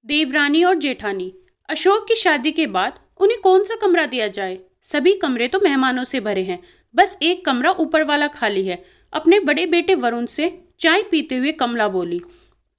देवरानी और जेठानी। अशोक की शादी के बाद उन्हें कौन सा कमरा दिया जाए। सभी कमरे तो मेहमानों से भरे हैं, बस एक कमरा ऊपर वाला खाली है। अपने बड़े बेटे वरुण से चाय पीते हुए कमला बोली,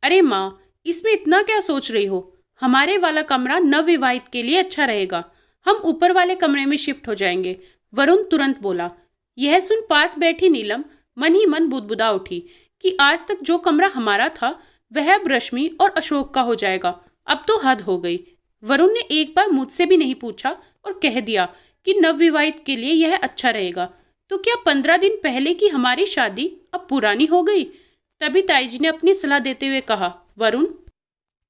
अरे माँ, इसमें इतना क्या सोच रही हो। हमारे वाला कमरा नवविवाहित के लिए अच्छा रहेगा। हम ऊपर वाले कमरे में शिफ्ट हो जाएंगे। वरुण तुरंत बोला। यह सुन पास बैठी नीलम मन ही मन बुदबुदा उठी कि आज तक जो कमरा हमारा था वह अब रश्मि और अशोक का हो जाएगा। अब तो हद हो गई। वरुण ने एक बार मुझसे भी नहीं पूछा और कह दिया कि नवविवाहित के लिए यह अच्छा रहेगा। तो क्या 15 दिन पहले की हमारी शादी अब पुरानी हो गई। तभी ताई जी ने अपनी सलाह देते हुए कहा, वरुण,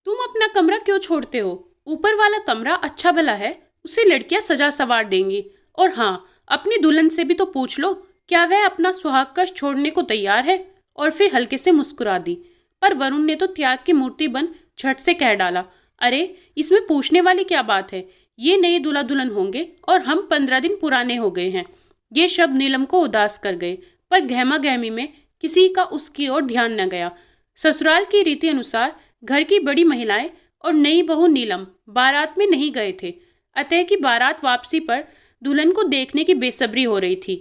तुम अपना कमरा क्यों छोड़ते हो। ऊपर वाला कमरा अच्छा भला है, उसे लड़कियां सजा सवार देंगी। और हाँ, अपनी दुल्हन से भी तो पूछ लो, क्या वह अपना सुहाग कश छोड़ने को तैयार है। और फिर हल्के से मुस्कुरा दी। पर वरुण ने तो त्याग की मूर्ति बन झट से कह डाला, अरे इसमें पूछने वाली क्या बात है। ये नए दूल्हा दुल्हन होंगे और हम 15 दिन पुराने हो गए हैं। ये शब्द नीलम को उदास कर गए, पर गहमा गहमी में किसी का उसकी ओर ध्यान न गया। ससुराल की रीति अनुसार घर की बड़ी महिलाएं और नई बहू नीलम बारात में नहीं गए थे। अतः की बारात वापसी पर दुल्हन को देखने की बेसब्री हो रही थी।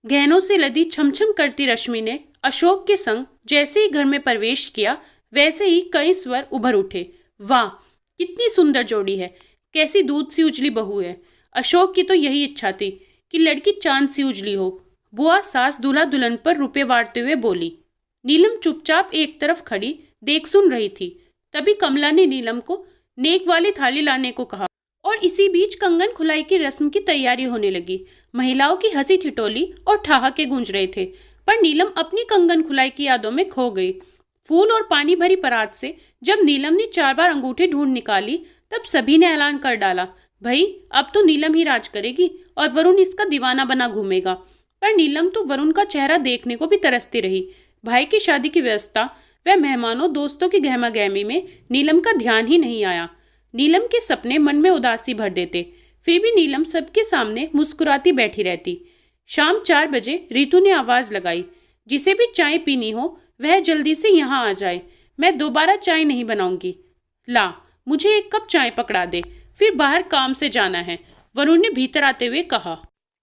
गहनों से लदी छमछम करती रश्मि ने अशोक के संग जैसे ही घर में प्रवेश किया, वैसे ही कई स्वर उभर उठे। वाह, कितनी सुंदर जोड़ी है, कैसी दूध सी उजली बहू है। अशोक की तो यही इच्छा थी कि लड़की चांद सी उजली हो। बुआ सास दूल्हा दुल्हन पर रुपए वारते हुए बोली। नीलम चुपचाप एक तरफ खड़ी देख सुन रही थी। तभी कमला ने नीलम को नेक वाली थाली लाने को कहा और इसी बीच कंगन खुलाई की रस्म की तैयारी होने लगी। महिलाओं की हंसी ठिठोली और ठहाके गूंज रहे थे, पर नीलम अपनी कंगन खुलाई की यादों में खो गई। फूल और पानी भरी परात से जब नीलम ने 4 बार अंगूठी ढूंढ निकाली, तब सभी ने ऐलान कर डाला, भाई अब तो नीलम ही राज करेगी और वरुण इसका दीवाना बना घूमेगा। पर नीलम तो वरुण का चेहरा देखने को भी तरसती रही। भाई की शादी की व्यवस्था व मेहमानों दोस्तों की गहमा गहमी में नीलम का ध्यान ही नहीं आया। नीलम के सपने मन में उदासी भर देते। फिर भी नीलम सबके सामने मुस्कुराती बैठी रहती। शाम 4 बजे रितु ने आवाज लगाई, जिसे भी चाय पीनी हो वह जल्दी से यहाँ आ जाए, मैं दोबारा चाय नहीं बनाऊंगी। ला, मुझे एक कप चाय पकड़ा दे, फिर बाहर काम से जाना है, वरुण ने भीतर आते हुए कहा।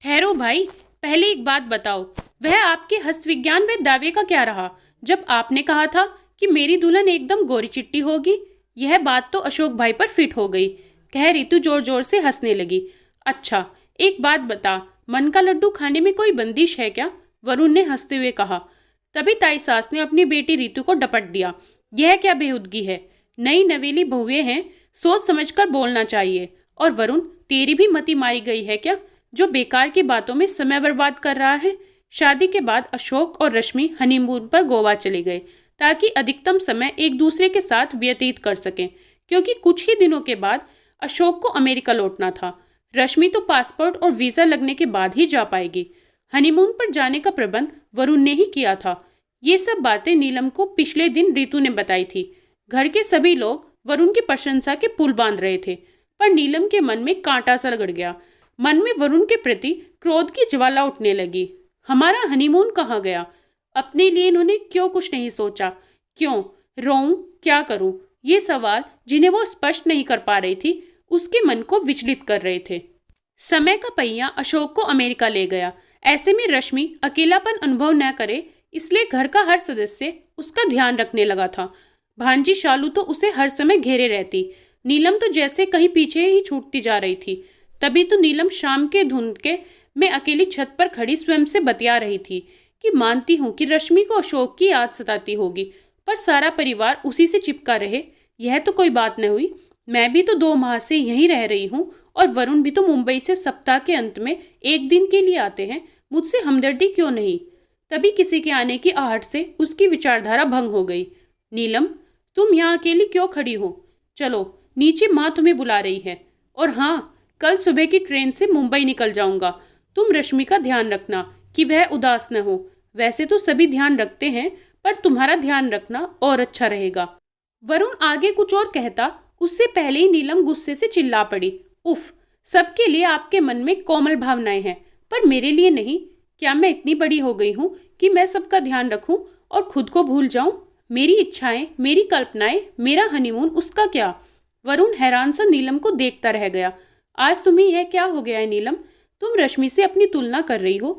ठहरो भाई, पहले एक बात बताओ, वह आपके हस्तविज्ञान व दावे का क्या रहा, जब आपने कहा था कि मेरी दुल्हन एकदम गोरी चिट्टी होगी। यह बात तो अशोक भाई पर फिट हो गई, कह रितु जोर जोर से हंसने लगी। अच्छा, एक बात बता, मन का लड्डू खाने में कोई बंदिश है क्या, वरुण ने हंसते हुए कहा। तभी ताई सास ने अपनी बेटी रितु को डपट दिया, यह क्या बेहुदगी है, नई नवेली बहुएं हैं, सोच समझकर बोलना चाहिए। और वरुण, तेरी भी मति मारी गई है क्या, जो बेकार की बातों में समय बर्बाद कर रहा है। शादी के बाद अशोक और रश्मि हनीमून पर गोवा चले गए, ताकि अधिकतम समय एक दूसरे के साथ व्यतीत कर सकें, क्योंकि कुछ ही दिनों के बाद अशोक को अमेरिका लौटना था। रश्मि तो पासपोर्ट और वीजा लगने के बाद ही जा पाएगी। हनीमून पर जाने का प्रबंध वरुण ने ही किया था। ये सब बातें नीलम को पिछले दिन रितु ने बताई थी। घर के सभी लोग वरुण की प्रशंसा के पुल बांध रहे थे, पर नीलम के मन में कांटा सा रगड़ गया। मन में वरुण के प्रति क्रोध की ज्वाला उठने लगी। हमारा हनीमून कहाँ गया, अपने लिए इन्होंने क्यों कुछ नहीं सोचा, क्यों रोऊं, क्या करूं, ये सवाल जिन्हें वो स्पष्ट नहीं कर पा रही थी, उसके मन को विचलित कर रहे थे। समय का पहिया अशोक को अमेरिका ले गया। ऐसे में रश्मि अकेलापन अनुभव न करे, इसलिए घर का हर सदस्य उसका ध्यान रखने लगा था। भांजी शालू तो उसे हर समय घेरे रहती। नीलम तो जैसे कहीं पीछे ही छूटती जा रही थी। तभी तो नीलम शाम के धुंध के में अकेली छत पर खड़ी स्वयं से बतिया रही थी कि मानती हूँ कि रश्मि को अशोक की याद सताती होगी, पर सारा परिवार उसी से चिपका रहे, यह तो कोई बात न हुई। मैं भी तो 2 माह से यहीं रह रही हूँ और वरुण भी तो मुंबई से सप्ताह के अंत में 1 दिन के लिए आते हैं, मुझसे हमदर्दी क्यों नहीं। तभी किसी के आने की आहट से उसकी विचारधारा भंग हो गई। नीलम, तुम यहाँ अकेली क्यों खड़ी हो, चलो नीचे, माँ तुम्हें बुला रही है। और हाँ, कल सुबह की ट्रेन से मुंबई निकल जाऊंगा। तुम रश्मि का ध्यान रखना कि वह उदास न हो। वैसे तो सभी ध्यान रखते हैं, पर तुम्हारा ध्यान रखना और अच्छा रहेगा। वरुण आगे कुछ और कहता, उससे पहले ही नीलम गुस्से से चिल्ला पड़ी, उफ, सबके लिए आपके मन में कोमल भावनाएं हैं, पर मेरे लिए नहीं। क्या मैं इतनी बड़ी हो गई हूँ कि मैं सबका ध्यान रखूं और खुद को भूल जाऊं। मेरी इच्छाएं, मेरी कल्पनाएं, मेरा हनीमून, उसका क्या। वरुण हैरान सा नीलम को देखता रह गया। आज तुम्हें यह क्या हो गया है नीलम? तुम रश्मि से अपनी तुलना कर रही हो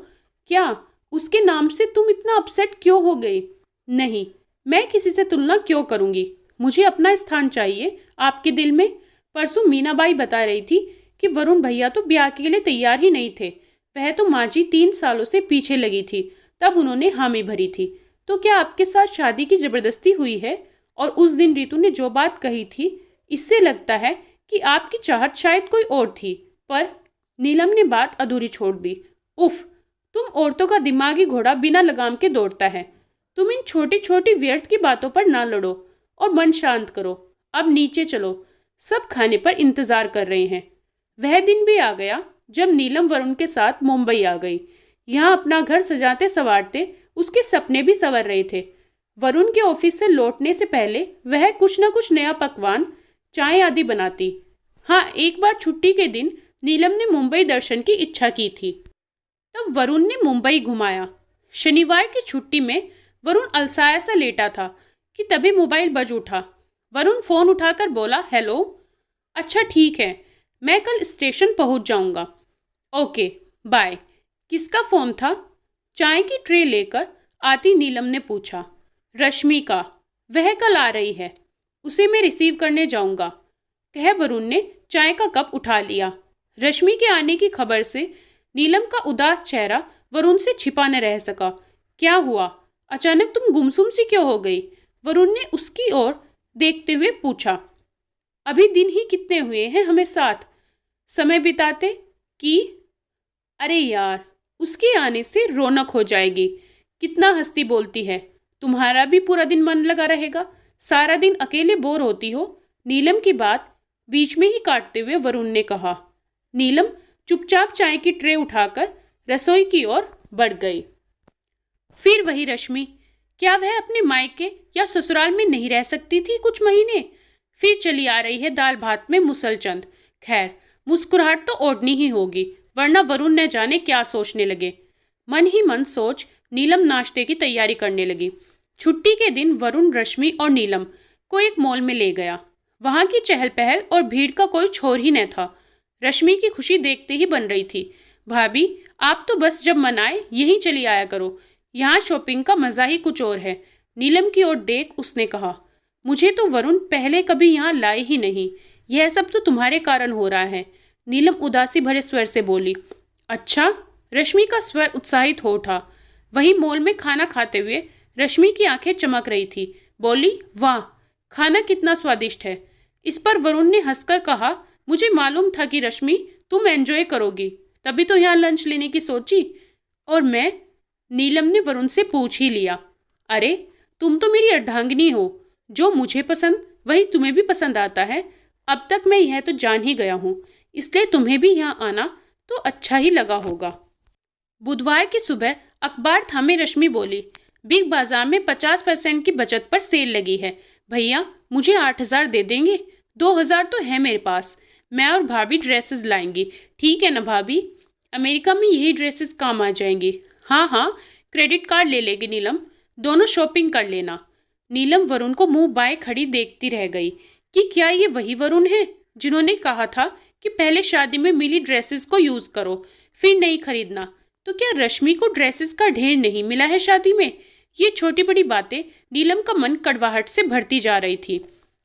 क्या? उसके नाम से तुम इतना अपसेट क्यों हो गई? नहीं, मैं किसी से तुलना क्यों करूंगी? मुझे अपना स्थान चाहिए आपके दिल में। परसों मीनाबाई बता रही थी कि वरुण भैया तो ब्याह के लिए तैयार ही नहीं थे। वह तो माँ जी 3 सालों से पीछे लगी थी, तब उन्होंने हामी भरी थी। तो क्या आपके साथ शादी की जबरदस्ती हुई है? और उस दिन रितु ने जो बात कही थी, इससे लगता है कि आपकी चाहत शायद कोई और थी। पर नीलम ने बात अधूरी छोड़ दी। उफ, तुम औरतों का दिमागी घोड़ा बिना लगाम के दौड़ता है। तुम इन छोटी छोटी व्यर्थ की बातों पर ना लड़ो और मन शांत करो। अब नीचे चलो, सब खाने पर इंतजार कर रहे हैं। वह दिन भी आ गया जब नीलम वरुण के साथ मुंबई आ गई। यहाँ अपना घर सजाते संवारते उसके सपने भी संवर रहे थे। वरुण के ऑफिस से लौटने से पहले वह कुछ न कुछ नया पकवान, चाय आदि बनाती। हाँ, एक बार छुट्टी के दिन नीलम ने मुंबई दर्शन की इच्छा की थी, तब वरुण ने मुंबई घुमाया। शनिवार की छुट्टी में वरुण अलसाया सा लेटा था कि तभी मोबाइल बज उठा। वरुण फोन उठाकर बोला, हेलो। अच्छा ठीक है, मैं कल स्टेशन पहुंच जाऊंगा। Okay, bye. किसका फोन था? चाय की ट्रे लेकर आती नीलम ने पूछा। रश्मि का, वह कल आ रही है, उसे मैं रिसीव करने जाऊंगा, कह वरुण ने चाय का कप उठा लिया। रश्मि के आने की खबर से नीलम का उदास चेहरा वरुण से छिपा न रह सका। क्या हुआ? अचानक तुम गुमसुम सी क्यों हो गई? वरुण ने उसकी ओर देखते हुए पूछा। अभी दिन ही कितने हुए हैं हमें साथ समय बिताते कि? अरे यार, उसके आने से रौनक हो जाएगी। कितना हंसती बोलती है। तुम्हारा भी पूरा दिन मन लगा रहेगा। सारा दिन अकेले बोर होती हो। नीलम की बात बीच में ही काटते हुए वरुण ने कहा। नीलम चुपचाप चाय की ट्रे उठाकर रसोई की ओर बढ़ गई। फिर वही रश्मि, क्या वह अपने मायके या ससुराल में नहीं रह सकती थी कुछ महीने? फिर चली आ रही है दाल भात में मुसलचंद। खैर, मुस्कुराहट तो ओढ़नी ही होगी, वरना वरुण न जाने क्या सोचने लगे। मन ही मन सोच नीलम नाश्ते की तैयारी करने लगी। छुट्टी के दिन वरुण रश्मि और नीलम को एक मॉल में ले गया। वहां की चहल पहल और भीड़ का कोई छोर ही न था। रश्मि की खुशी देखते ही बन रही थी। भाभी, आप तो बस जब मन आए यहीं चली आया करो, यहाँ शॉपिंग का मजा ही कुछ और है। नीलम की ओर देख उसने कहा। मुझे तो वरुण पहले कभी यहाँ लाए ही नहीं। यह सब तो तुम्हारे कारण हो रहा है, नीलम उदासी भरे स्वर से बोली। अच्छा? रश्मि का स्वर उत्साहित हो उठा। वहीं मॉल में खाना खाते हुए रश्मि की आंखें चमक रही थी। बोली, वाह, खाना कितना स्वादिष्ट है। इस पर वरुण ने हंसकर कहा, मुझे मालूम था कि रश्मि तुम एंजॉय करोगी, तभी तो यहाँ लंच लेने की सोची। और मैं? नीलम ने वरुण से पूछ ही लिया। अरे, तुम तो मेरी अर्धांगिनी हो। जो मुझे पसंद वही तुम्हें भी पसंद आता है। अब तक मैं यह तो जान ही गया हूँ, इसलिए तुम्हें भी यहाँ आना तो अच्छा ही लगा होगा। बुधवार की सुबह अखबार थामे रश्मि बोली, बिग बाजार में 50% की बचत पर सेल लगी है। भैया, मुझे 8,000 दे देंगे? 2,000 तो है मेरे पास। मैं और भाभी ड्रेसेस लाएंगी। ठीक है ना भाभी? अमेरिका में यही ड्रेसेस काम आ जाएंगी। हाँ हाँ, क्रेडिट कार्ड ले लेगी नीलम, दोनों शॉपिंग कर लेना। नीलम वरुण को मुंह बाए खड़ी देखती रह गई कि क्या ये वही वरुण है जिन्होंने कहा था कि पहले शादी में मिली ड्रेसेस को यूज करो फिर नहीं खरीदना। तो क्या रश्मि को ड्रेसेस का ढेर नहीं मिला है शादी में? ये छोटी बड़ी बातें नीलम का मन कड़वाहट से भरती जा रही थी।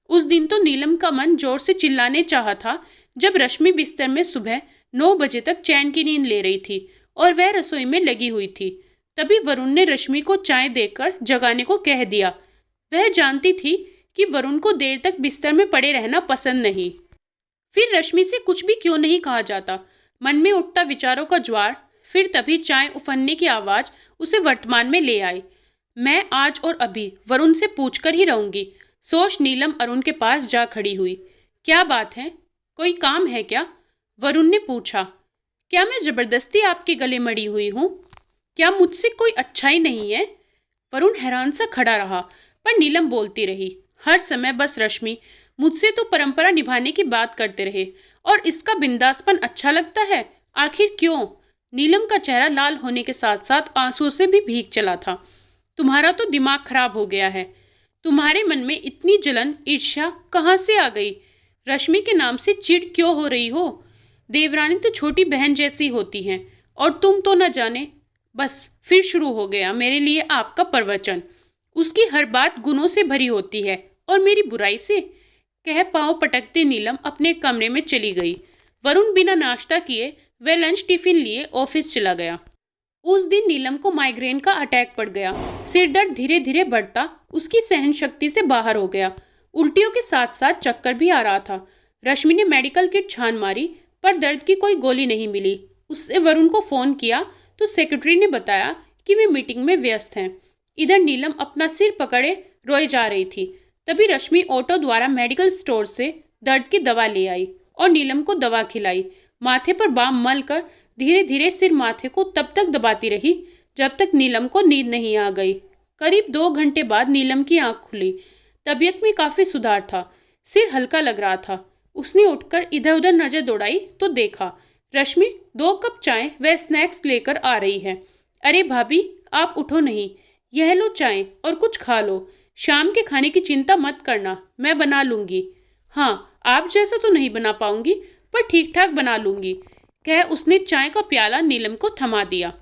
उस दिन तो नीलम का मन जोर से चिल्लाने चाहा था जब रश्मि बिस्तर में सुबह 9 बजे तक चैन की नींद ले रही थी और वह रसोई में लगी हुई थी। तभी वरुण ने रश्मि को चाय देकर जगाने को कह दिया। वह जानती थी कि वरुण को देर तक बिस्तर में पड़े रहना पसंद नहीं। फिर रश्मि से कुछ भी क्यों नहीं कहा जाता। मन में उठता विचारों का ज्वार। फिर तभी चाय उफनने की आवाज उसे वर्तमान में ले आई। मैं आज और अभी वरुण से पूछकर ही रहूंगी, सोच नीलम अरुण के पास जा खड़ी हुई। क्या बात है, कोई काम है क्या? वरुण ने पूछा। क्या मैं जबरदस्ती आपके गले मड़ी हुई हूँ? क्या मुझसे कोई अच्छाई नहीं है? वरुण हैरान सा खड़ा रहा, पर नीलम बोलती रही। हर समय बस रश्मि मुझसे तो परंपरा निभाने की बात करते रहे और इसका बिंदासपन अच्छा लगता है। आखिर क्यों? नीलम का चेहरा लाल होने के साथ साथ आंसुओं से भी भीग चला था। तुम्हारा तो दिमाग खराब हो गया है। तुम्हारे मन में इतनी जलन ईर्ष्या कहाँ से आ गई? रश्मि के नाम से चिढ़ क्यों हो रही हो? देवरानी तो छोटी बहन जैसी होती हैं और तुम तो न जाने। बस फिर शुरू हो गया मेरे लिए आपका प्रवचन। उसकी हर बात गुणों से भरी होती है और मेरी बुराई से। कह पांव पटकते नीलम अपने कमरे में चली गई। वरुण बिना नाश्ता किए वह लंच टिफिन लिए ऑफिस चला गया। उस दिन नीलम को माइग्रेन का अटैक पड़ गया। सिर दर्द धीरे धीरे बढ़ता उसकी सहन शक्ति से बाहर हो गया। उल्टियों के साथ साथ चक्कर भी आ रहा था। रश्मि ने मेडिकल किट छान मारी पर दर्द की कोई गोली नहीं मिली। उससे वरुण को फोन किया तो सेक्रेटरी ने बताया कि वे मीटिंग में व्यस्त हैं। इधर नीलम अपना सिर पकड़े रोए जा रही थी। तभी रश्मि ऑटो द्वारा मेडिकल स्टोर से दर्द की दवा ले आई और नीलम को दवा खिलाई। माथे पर बाम मल कर धीरे धीरे सिर माथे को तब तक दबाती रही जब तक नीलम को नींद नहीं आ गई। करीब 2 घंटे बाद नीलम की आंख खुली। तबीयत में काफी सुधार था। सिर हल्का लग रहा था। उसने उठकर इधर उधर नजर दौड़ाई तो देखा रश्मि 2 कप चाय व स्नैक्स लेकर आ रही है। अरे भाभी, आप उठो नहीं, यह लो चाय और कुछ खा लो। शाम के खाने की चिंता मत करना, मैं बना लूंगी। हाँ, आप जैसा तो नहीं बना पाऊंगी पर ठीक ठाक बना लूंगी, कह उसने चाय का प्याला नीलम को थमा दिया।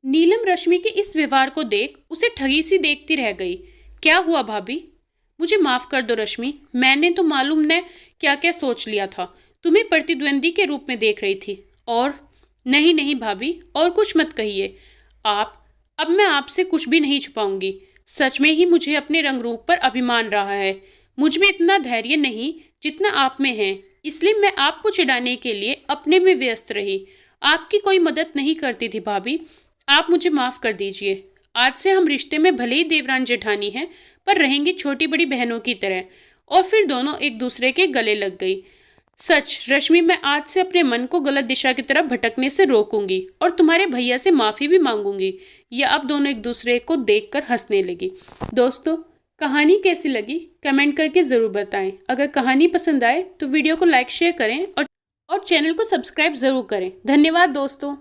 नीलम रश्मि के इस व्यवहार को देख उसे ठगी सी देखती रह गई। क्या हुआ भाभी? मुझे माफ कर दो रश्मि, मैंने तो मालूम न क्या क्या सोच लिया था। तुम्हें प्रतिद्वंदी के रूप में देख रही थी। और नहीं नहीं भाभी, और कुछ मत कहिए आप। अब मैं आपसे कुछ भी नहीं छुपाऊंगी। सच में ही मुझे अपने रंग रूप पर अभिमान रहा है। मुझ में इतना धैर्य नहीं जितना आप में है, इसलिए मैं आपको चिढ़ाने के लिए अपने में व्यस्त रही। आपकी कोई मदद नहीं करती थी भाभी। आप मुझे माफ कर दीजिए। आज से हम रिश्ते में भले ही देवरान जेठानी हैं पर रहेंगी छोटी बड़ी बहनों की तरह। और फिर दोनों एक दूसरे के गले लग गई। सच रश्मि, मैं आज से अपने मन को गलत दिशा की तरफ भटकने से रोकूंगी और तुम्हारे भैया से माफी भी मांगूंगी। या अब दोनों एक दूसरे को देखकर हंसने लगी। दोस्तों, कहानी कैसी लगी कमेंट करके ज़रूर बताएं। अगर कहानी पसंद आए तो वीडियो को लाइक शेयर करें और चैनल को सब्सक्राइब ज़रूर करें। धन्यवाद दोस्तों।